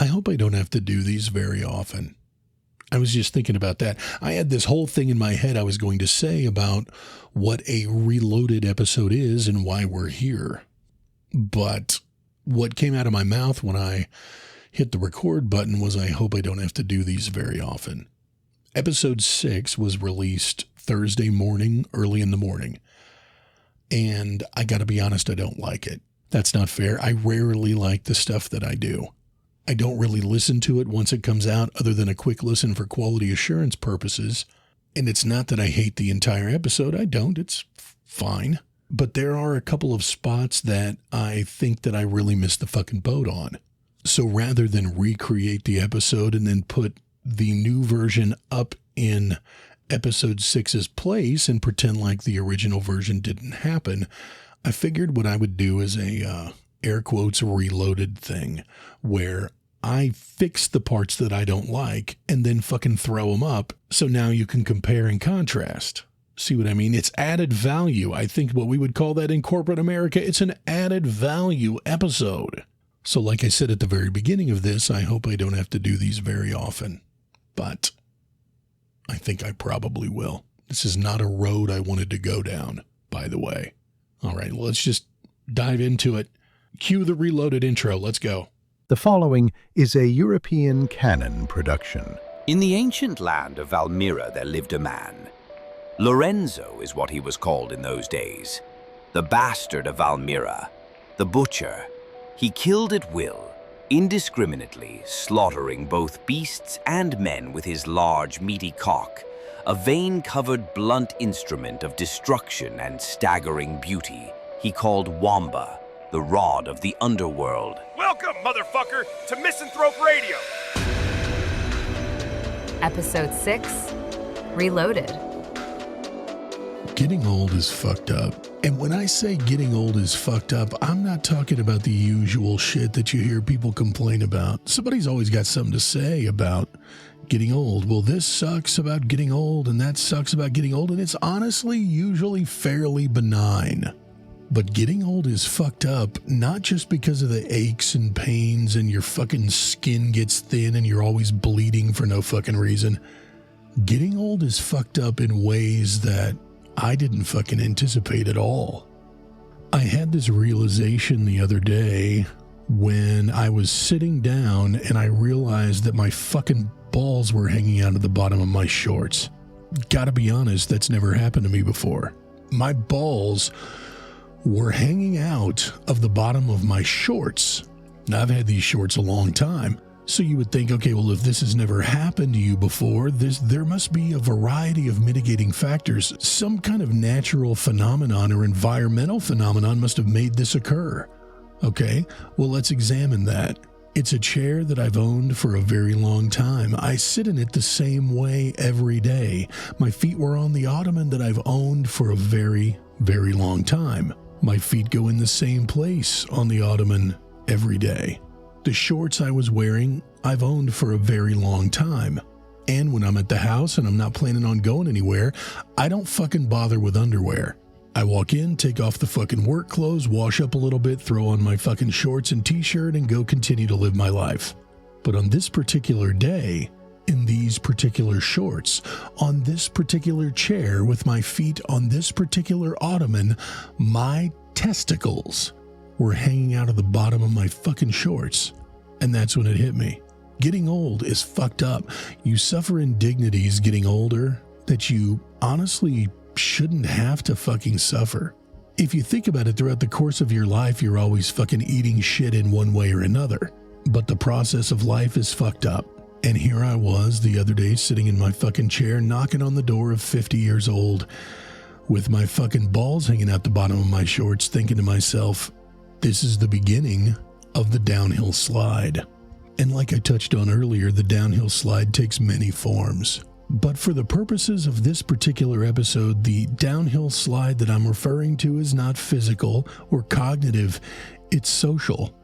I hope I don't have to do these very often. I was just thinking about that. I had this whole thing in my head I was going to say about what a reloaded episode is and why we're here. But what came out of my mouth when I hit the record button was I hope I don't have to do these very often. Episode 6 was released Thursday morning, early in the morning. And I got to be honest, I don't like it. That's not fair. I rarely like the stuff that I do. I don't really listen to it once it comes out other than a quick listen for quality assurance purposes. And it's not that I hate the entire episode. I don't. It's fine. But there are a couple of spots that I think that I really missed the fucking boat on. So rather than recreate the episode and then put the new version up in episode 6's place and pretend like the original version didn't happen, I figured what I would do is a air quotes reloaded thing where I fix the parts that I don't like and then fucking throw them up so now you can compare and contrast. See what I mean? It's added value. I think what we would call that in corporate America, it's an added value episode. So like I said at the very beginning of this, I hope I don't have to do these very often. But I think I probably will. This is not a road I wanted to go down, by the way. All right, let's just dive into it. Cue the reloaded intro. Let's go. The following is a European canon production. In the ancient land of Valmira there lived a man. Lorenzo is what he was called in those days. The bastard of Valmira, the butcher. He killed at will, indiscriminately, slaughtering both beasts and men with his large, meaty cock, a vein-covered blunt instrument of destruction and staggering beauty he called Wamba, the rod of the underworld. Welcome, motherfucker, to Misanthrope Radio! Episode 6, Reloaded. Getting old is fucked up. And when I say getting old is fucked up, I'm not talking about the usual shit that you hear people complain about. Somebody's always got something to say about getting old. Well, this sucks about getting old, and that sucks about getting old, and it's honestly usually fairly benign. But getting old is fucked up, not just because of the aches and pains and your fucking skin gets thin and you're always bleeding for no fucking reason. Getting old is fucked up in ways that I didn't fucking anticipate at all. I had this realization the other day when I was sitting down and I realized that my fucking balls were hanging out of the bottom of my shorts. Gotta be honest, that's never happened to me before. My balls were hanging out of the bottom of my shorts. Now, I've had these shorts a long time. So you would think, okay, well, if this has never happened to you before, there must be a variety of mitigating factors. Some kind of natural phenomenon or environmental phenomenon must have made this occur. Okay, well, let's examine that. It's a chair that I've owned for a very long time. I sit in it the same way every day. My feet were on the ottoman that I've owned for a very, very long time. My feet go in the same place on the ottoman every day. The shorts I was wearing, I've owned for a very long time. And when I'm at the house and I'm not planning on going anywhere, I don't fucking bother with underwear. I walk in, take off the fucking work clothes, wash up a little bit, throw on my fucking shorts and t-shirt, and go continue to live my life. But on this particular day, in these particular shorts, on this particular chair with my feet on this particular ottoman, my testicles were hanging out of the bottom of my fucking shorts. And that's when it hit me. Getting old is fucked up. You suffer indignities getting older that you honestly shouldn't have to fucking suffer. If you think about it, throughout the course of your life, you're always fucking eating shit in one way or another. But the process of life is fucked up. And here I was the other day sitting in my fucking chair, knocking on the door of 50 years old with my fucking balls hanging out the bottom of my shorts, thinking to myself, this is the beginning of the downhill slide. And like I touched on earlier, the downhill slide takes many forms. But for the purposes of this particular episode, the downhill slide that I'm referring to is not physical or cognitive, it's social.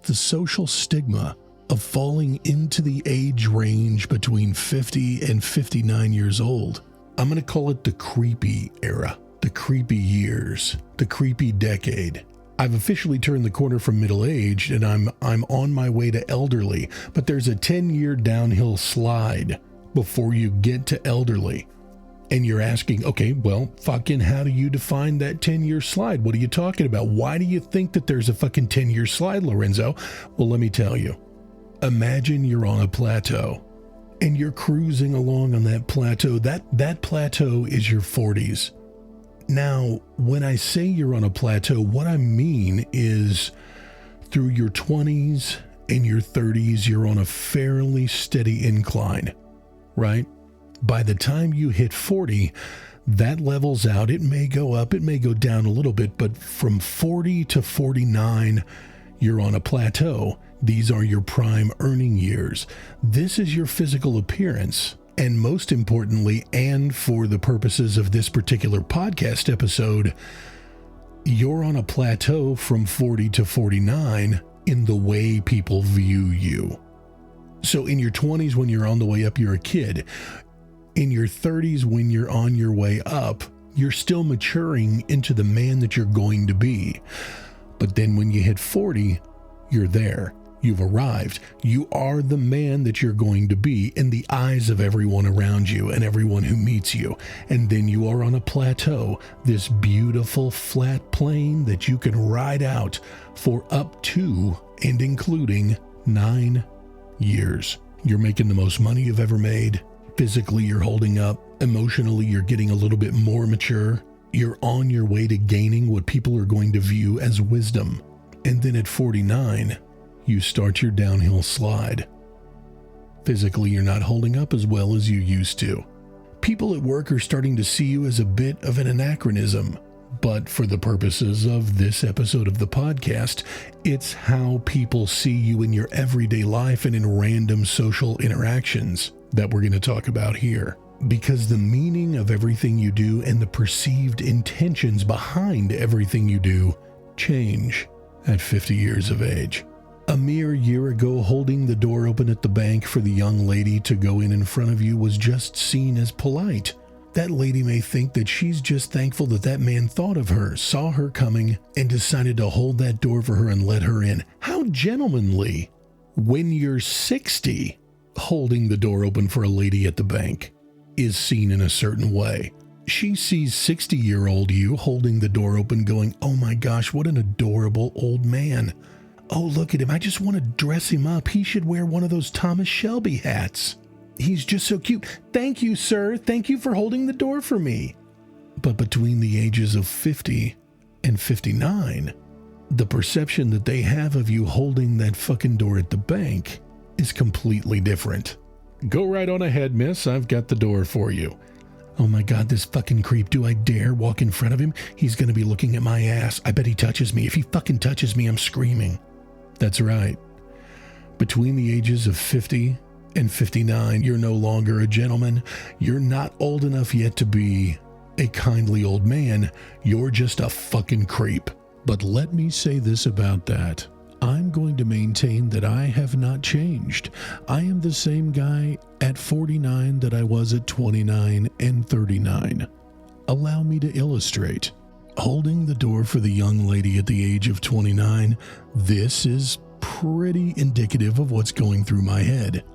The social stigma of falling into the age range between 50 and 59 years old. I'm going to call it the creepy era, the creepy years, the creepy decade. I've officially turned the corner from middle-aged and I'm on my way to elderly, but there's a 10-year downhill slide before you get to elderly. And you're asking, okay, well, fucking how do you define that 10-year slide? What are you talking about? Why do you think that there's a fucking 10-year slide, Lorenzo? Well, let me tell you. Imagine you're on a plateau and you're cruising along on that plateau. That plateau is your 40s. Now, when I say you're on a plateau, what I mean is through your 20s and your 30s, you're on a fairly steady incline, right? By the time you hit 40, that levels out. It may go up, it may go down a little bit, but from 40 to 49, you're on a plateau. These are your prime earning years. This is your physical appearance. And most importantly, and for the purposes of this particular podcast episode, you're on a plateau from 40 to 49 in the way people view you. So in your 20s, when you're on the way up, you're a kid. In your 30s, when you're on your way up, you're still maturing into the man that you're going to be. But then when you hit 40, you're there. You've arrived. You are the man that you're going to be in the eyes of everyone around you and everyone who meets you. And then you are on a plateau, this beautiful flat plane that you can ride out for up to and including 9 years. You're making the most money you've ever made. Physically, you're holding up. Emotionally, you're getting a little bit more mature. You're on your way to gaining what people are going to view as wisdom. And then at 49, you start your downhill slide. Physically, you're not holding up as well as you used to. People at work are starting to see you as a bit of an anachronism, but for the purposes of this episode of the podcast, it's how people see you in your everyday life and in random social interactions that we're going to talk about here. Because the meaning of everything you do and the perceived intentions behind everything you do change at 50 years of age. A mere year ago, holding the door open at the bank for the young lady to go in front of you was just seen as polite. That lady may think that she's just thankful that that man thought of her, saw her coming, and decided to hold that door for her and let her in. How gentlemanly. When you're 60, holding the door open for a lady at the bank is seen in a certain way. She sees 60-year-old you holding the door open going, oh my gosh, what an adorable old man. Oh, look at him. I just want to dress him up. He should wear one of those Thomas Shelby hats. He's just so cute. Thank you, sir. Thank you for holding the door for me. But between the ages of 50 and 59, the perception that they have of you holding that fucking door at the bank is completely different. Go right on ahead, miss. I've got the door for you. Oh my God, this fucking creep. Do I dare walk in front of him? He's going to be looking at my ass. I bet he touches me. If he fucking touches me, I'm screaming. That's right. Between the ages of 50 and 59, you're no longer a gentleman. You're not old enough yet to be a kindly old man. You're just a fucking creep. But let me say this about that. I'm going to maintain that I have not changed. I am the same guy at 49 that I was at 29 and 39. Allow me to illustrate. Holding the door for the young lady at the age of 29, this is pretty indicative of what's going through my head.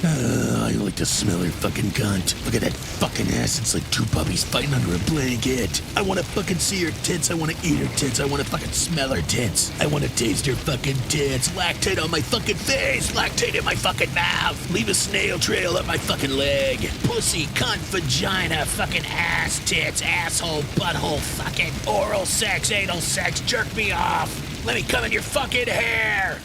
I like to smell her fucking cunt. Look at that fucking ass. It's like two puppies fighting under a blanket. I want to fucking see her tits. I want to eat her tits. I want to fucking smell her tits. I want to taste her fucking tits. Lactate on my fucking face. Lactate in my fucking mouth. Leave a snail trail up my fucking leg. Pussy, cunt, vagina, fucking ass, tits, asshole, butthole, fucking oral sex, anal sex. Jerk me off. Let me come in your fucking hair.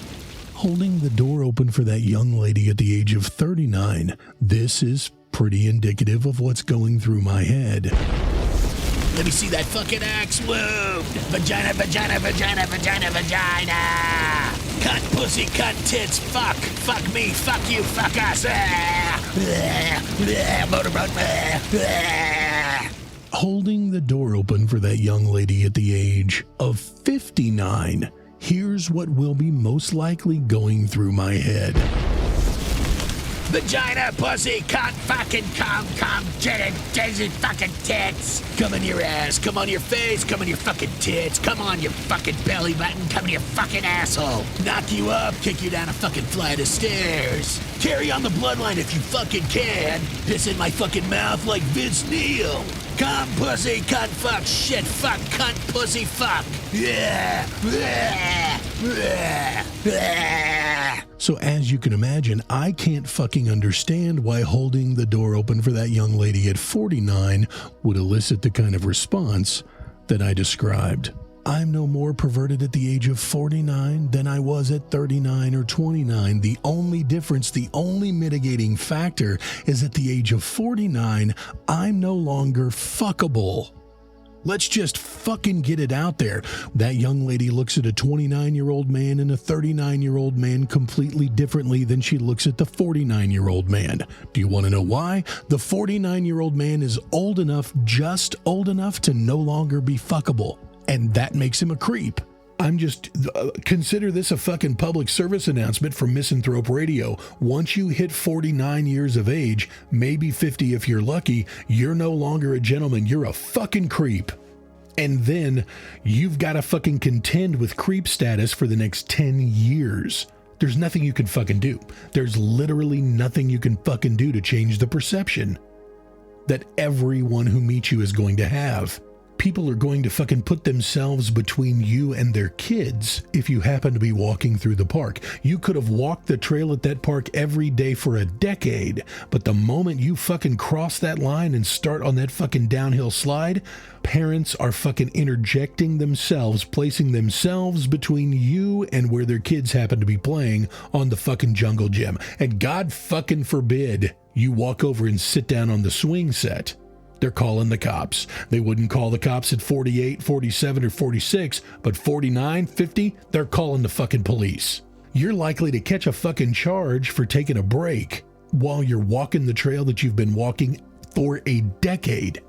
Holding the door open for that young lady at the age of 39, this is pretty indicative of what's going through my head. Let me see that fucking axe wound. Vagina, vagina, vagina, vagina, vagina. Cunt, pussy, cunt, tits, fuck. Fuck me, fuck you, fuck us. Motorboat. Holding the door open for that young lady at the age of 59, here's what will be most likely going through my head. Vagina, pussy, cunt, fucking cum, jitty, fucking tits. Come in your ass, come on your face, come in your fucking tits, come on your fucking belly button, come in your fucking asshole. Knock you up, kick you down a fucking flight of stairs. Carry on the bloodline if you fucking can. Piss in my fucking mouth like Vince Neil. Come, pussy, cunt, fuck, shit, fuck, cunt, pussy, fuck. Yeah. So as you can imagine, I can't fucking understand why holding the door open for that young lady at 49 would elicit the kind of response that I described. I'm no more perverted at the age of 49 than I was at 39 or 29. The only difference, the only mitigating factor is at the age of 49, I'm no longer fuckable. Let's just fucking get it out there. That young lady looks at a 29-year-old man and a 39-year-old man completely differently than she looks at the 49-year-old man. Do you want to know why? The 49-year-old man is old enough, just old enough to no longer be fuckable. And that makes him a creep. I'm just, consider this a fucking public service announcement from Misanthrope Radio. Once you hit 49 years of age, maybe 50 if you're lucky, you're no longer a gentleman, you're a fucking creep. And then you've got to fucking contend with creep status for the next 10 years. There's nothing you can fucking do. There's literally nothing you can fucking do to change the perception that everyone who meets you is going to have. People are going to fucking put themselves between you and their kids if you happen to be walking through the park. You could have walked the trail at that park every day for a decade, but the moment you fucking cross that line and start on that fucking downhill slide, parents are fucking interjecting themselves, placing themselves between you and where their kids happen to be playing on the fucking jungle gym. And God fucking forbid you walk over and sit down on the swing set. They're calling the cops. They wouldn't call the cops at 48, 47, or 46, but 49, 50, they're calling the fucking police. You're likely to catch a fucking charge for taking a break while you're walking the trail that you've been walking for a decade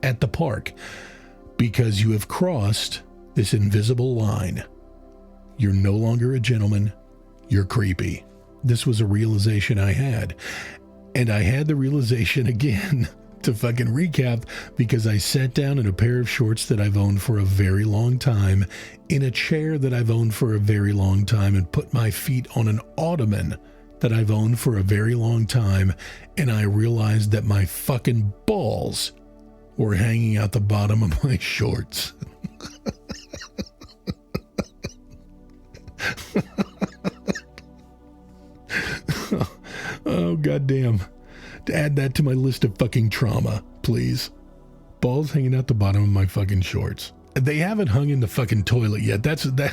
at the park because you have crossed this invisible line. You're no longer a gentleman. You're creepy. This was a realization I had. And I had the realization again to fucking recap because I sat down in a pair of shorts that I've owned for a very long time, in a chair that I've owned for a very long time, and put my feet on an ottoman that I've owned for a very long time, and I realized that my fucking balls were hanging out the bottom of my shorts. Oh, goddamn. To add that to my list of fucking trauma, please. Balls hanging out the bottom of my fucking shorts. They haven't hung in the fucking toilet yet. That's a day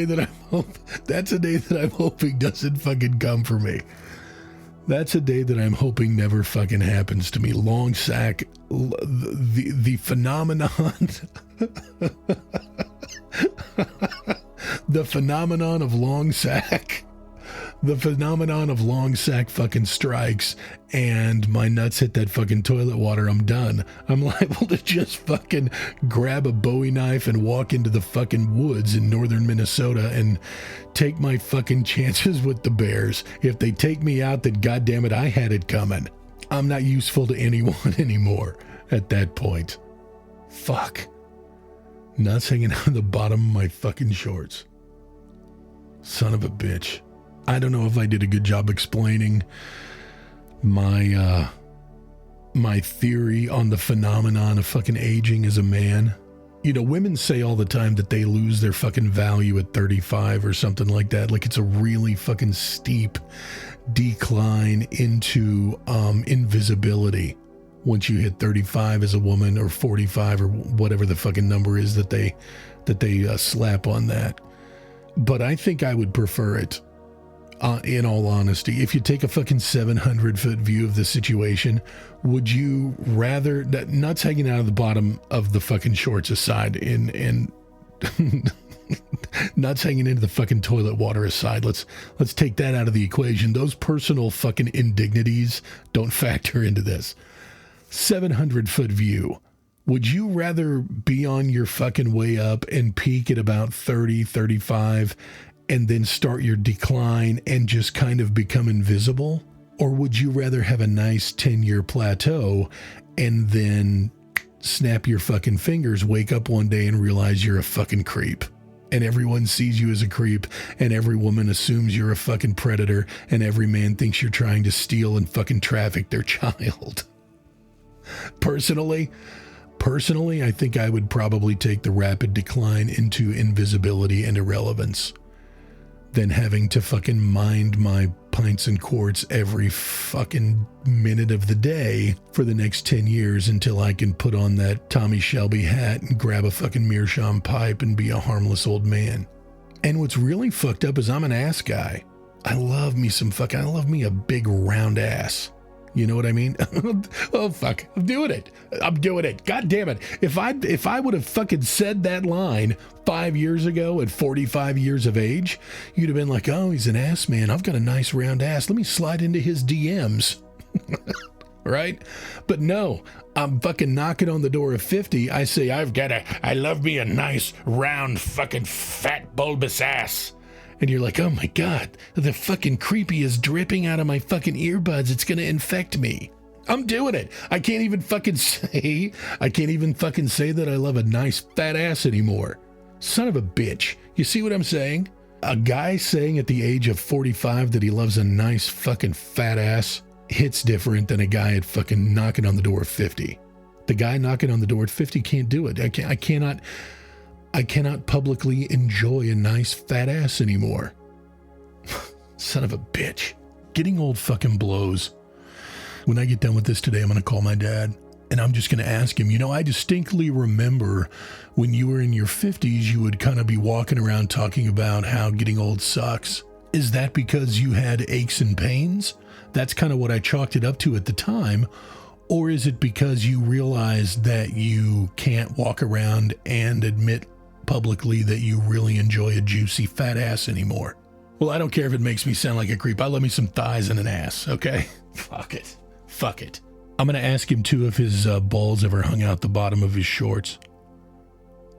that I'm hoping doesn't fucking come for me. That's a day that I'm hoping never fucking happens to me. Long sack, the phenomenon, the phenomenon of long sack. The phenomenon of long sack fucking strikes and my nuts hit that fucking toilet water, I'm done. I'm liable to just fucking grab a Bowie knife and walk into the fucking woods in northern Minnesota and take my fucking chances with the bears. If they take me out, then goddammit, I had it coming. I'm not useful to anyone anymore at that point. Fuck. Nuts hanging out the bottom of my fucking shorts. Son of a bitch. I don't know if I did a good job explaining my theory on the phenomenon of fucking aging as a man. You know, women say all the time that they lose their fucking value at 35 or something like that. Like it's a really fucking steep decline into invisibility once you hit 35 as a woman, or 45 or whatever the fucking number is that they slap on that. But I think I would prefer it. In all honesty, if you take a fucking 700-foot view of the situation, would you rather, that nuts hanging out of the bottom of the fucking shorts aside, and nuts hanging into the fucking toilet water aside, let's take that out of the equation. Those personal fucking indignities don't factor into this. 700-foot view. Would you rather be on your fucking way up and peak at about 30, 35, and then start your decline and just kind of become invisible? Or would you rather have a nice 10-year plateau and then snap your fucking fingers, wake up one day and realize you're a fucking creep? And everyone sees you as a creep, and every woman assumes you're a fucking predator, and every man thinks you're trying to steal and fucking traffic their child. Personally, I think I would probably take the rapid decline into invisibility and irrelevance than having to fucking mind my pints and quarts every fucking minute of the day for the next 10 years until I can put on that Tommy Shelby hat and grab a fucking meerschaum pipe and be a harmless old man. And what's really fucked up is I'm an ass guy. I love me a big round ass. You know what I mean? Oh, fuck. I'm doing it. God damn it. If I would have fucking said that line 5 years ago at 45 years of age, you'd have been like, oh, he's an ass man. I've got a nice round ass. Let me slide into his DMs. Right? But no, I'm fucking knocking on the door of 50. I say, I love me a nice round fucking fat bulbous ass. And you're like, oh my God, the fucking creepy is dripping out of my fucking earbuds. It's going to infect me. I'm doing it. I can't even fucking say that I love a nice fat ass anymore. Son of a bitch. You see what I'm saying? A guy saying at the age of 45 that he loves a nice fucking fat ass hits different than a guy at fucking knocking on the door of 50. The guy knocking on the door at 50 can't do it. I cannot publicly enjoy a nice fat ass anymore. Son of a bitch. Getting old fucking blows. When I get done with this today, I'm going to call my dad and I'm just going to ask him, I distinctly remember when you were in your 50s, you would kind of be walking around talking about how getting old sucks. Is that because you had aches and pains? That's kind of what I chalked it up to at the time. Or is it because you realized that you can't walk around and admit publicly that you really enjoy a juicy fat ass anymore? Well, I don't care if it makes me sound like a creep. I love me some thighs and an ass, okay? Fuck it. I'm going to ask him too if his balls ever hung out the bottom of his shorts.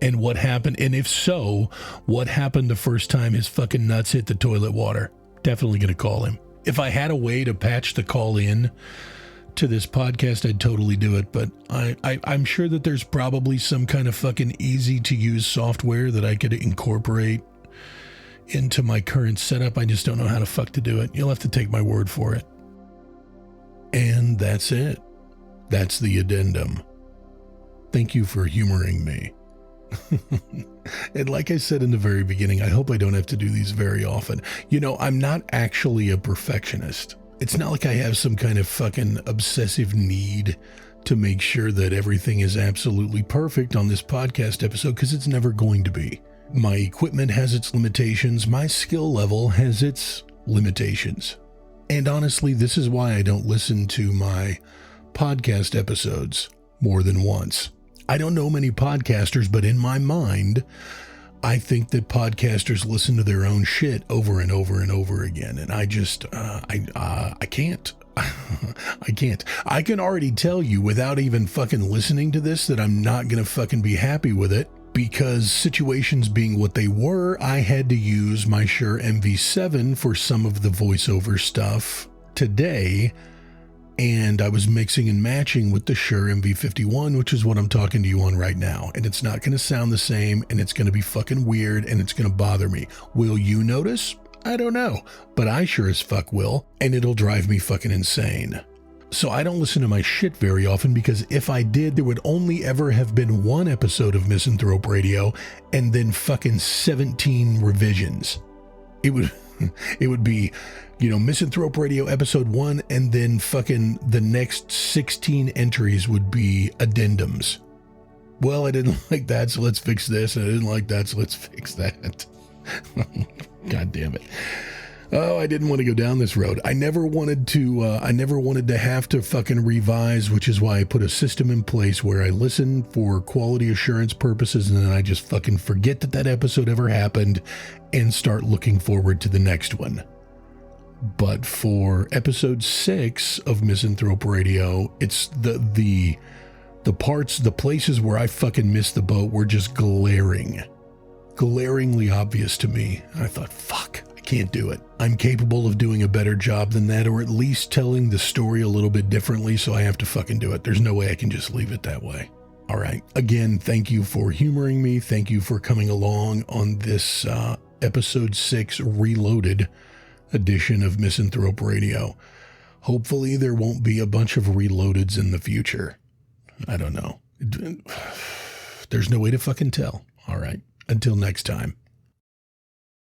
And what happened, and if so, what happened the first time his fucking nuts hit the toilet water? Definitely going to call him. If I had a way to patch the call in to this podcast, I'd totally do it, but I'm sure that there's probably some kind of fucking easy to use software that I could incorporate into my current setup. I just don't know how to fuck to do it. You'll have to take my word for it. And that's it. That's the addendum. Thank you for humoring me. And like I said in the very beginning, I hope I don't have to do these very often. I'm not actually a perfectionist. It's not like I have some kind of fucking obsessive need to make sure that everything is absolutely perfect on this podcast episode, because it's never going to be. My equipment has its limitations. My skill level has its limitations. And honestly, this is why I don't listen to my podcast episodes more than once. I don't know many podcasters, but in my mind, I think that podcasters listen to their own shit over and over and over again. And I just, I can't. I can't. I can already tell you without even fucking listening to this that I'm not going to fucking be happy with it, because situations being what they were, I had to use my Shure MV7 for some of the voiceover stuff today. And I was mixing and matching with the Shure MV51, which is what I'm talking to you on right now. And it's not going to sound the same, and it's going to be fucking weird, and it's going to bother me. Will you notice? I don't know. But I sure as fuck will, and it'll drive me fucking insane. So I don't listen to my shit very often, because if I did, there would only ever have been one episode of Misanthrope Radio, and then fucking 17 revisions. It would be, Misanthrope Radio episode 1, and then fucking the next 16 entries would be addendums. Well, I didn't like that, so let's fix this. And I didn't like that, so let's fix that. God damn it. Oh, I didn't want to go down this road. I never wanted to have to fucking revise, which is why I put a system in place where I listen for quality assurance purposes, and then I just fucking forget that episode ever happened and start looking forward to the next one. But for episode 6 of Misanthrope Radio, it's the places where I fucking missed the boat were just glaring. glaringly obvious to me. I thought, fuck, I can't do it. I'm capable of doing a better job than that, or at least telling the story a little bit differently, so I have to fucking do it. There's no way I can just leave it that way. All right. Again, thank you for humoring me. Thank you for coming along on this episode 6 Reloaded edition of Misanthrope Radio. Hopefully there won't be a bunch of reloadeds in the future. I don't know. There's no way to fucking tell. All right. Until next time.